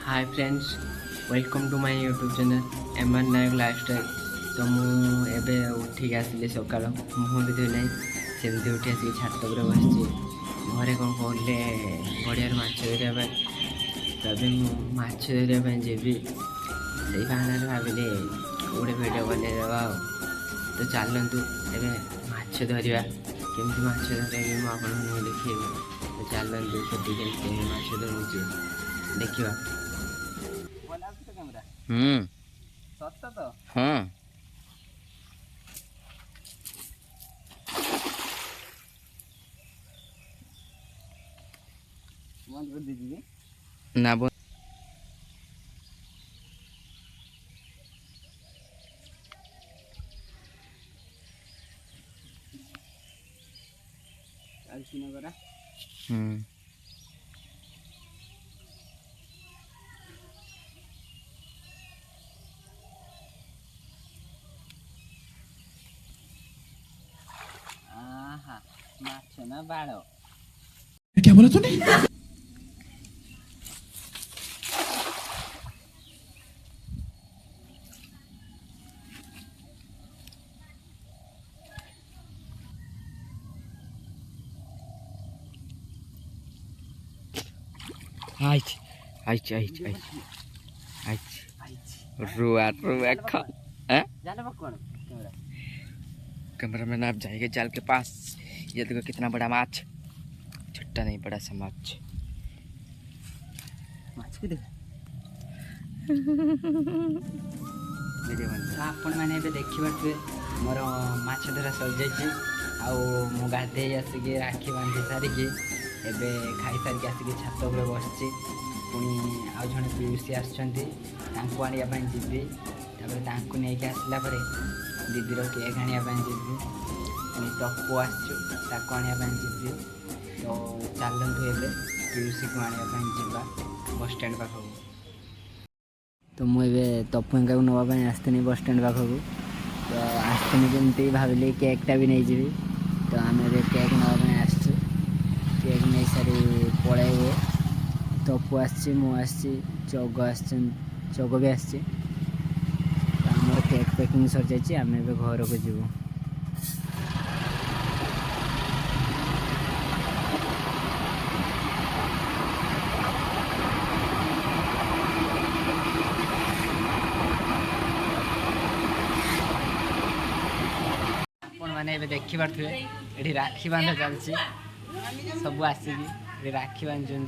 Hi friends, welcome to my YouTube channel MR Nayak lifestyle. तो मुझे उठिक आसली सका मुह भी धोई ना सेमती उठी आसिक छात पर बस घरे कौन कहले गड़िया माछ धरवा तबे माछ धरवा जीवी से बाहर भाविले गोटे भिडियो बनईदेवा। तो चलतु ए माछ धरवा केमती माछ धरवा मुझे देखिए। तो चलतु से माछ धरुचे देखा। सत्य तो हाँ बंद कर दीजिए ना माछ ना बाड़ क्या बोला तूने? कैमरा मैन आप जाएंगे जाल के पास। ये देखो कितना बड़ा माछ, छोटा नहीं बड़ा सा माछ। माछ को देख आपण मैंने देखिए मोर माछ धरा सर जाइए मु गाधे आसिक राखी बांधि सारिकी एबे खाई सारिक आसिक छात उपर बसची। पुणी आउ जड़े पीयूसी आसवाई जीवी नहीं आसला दीदीर केक आने जीवी। पुणी टपू आने जीवी। तो चलतु ए पीयूसी को आने जा बस स्टैंड पाखक। तो मुझे तपू को नापी आसनी बस स्टैंड पाखक। तो आसनी जमी भाविली केकटा भी नहीं जी। तो आम केक नापी आसु केक नहीं सारी पलैबे। तपू आसी चग चग भी आस केक पैकिंग सर जाइए आम ए घर को जीवु। मैंने देखी पारे ये राखी बांधा चलती सब आसिक राखी बांधुंट।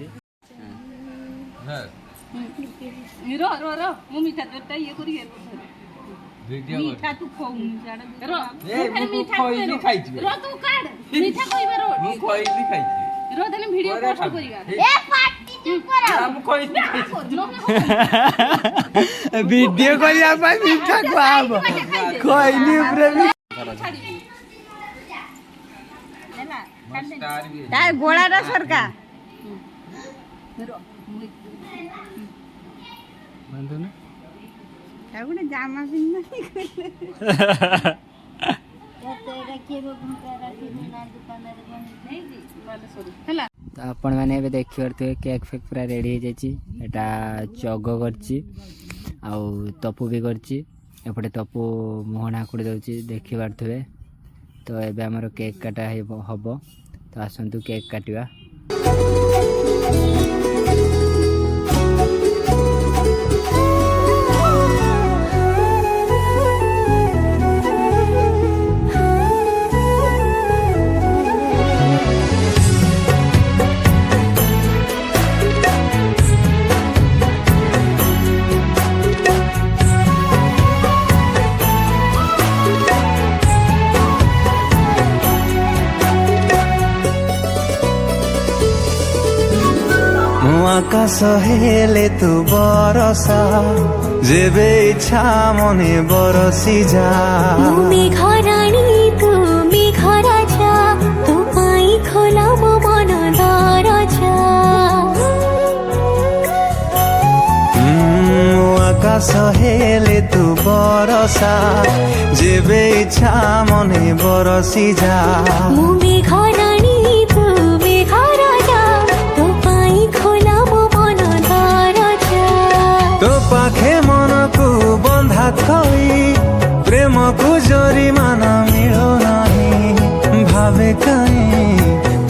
वीडियो गोड़ा सरका जामा तो आपण मैंने देखिए केक फेक पूरा रेडी हो जाए। चग कर तपू भी करपटे तपू मुहना हाकुड़ी दौर देखी पारे। तो एबे हमर केक काटा हम। तो आसतु केक काटिया। आकाश हेले तू बरसा जेबे इच्छा मने बरसी जा। मेघराणी तू मेघ राजा तू पाई खोला मो मन दरजा। आकाश हेले तू बरसा जेबे इच्छा मने बरसी जा। मेघराणी तू मेघ राजा तू पाई खोला मो मन दरजा। तो पाखे मन को बंधा थई प्रेम को जरिमाना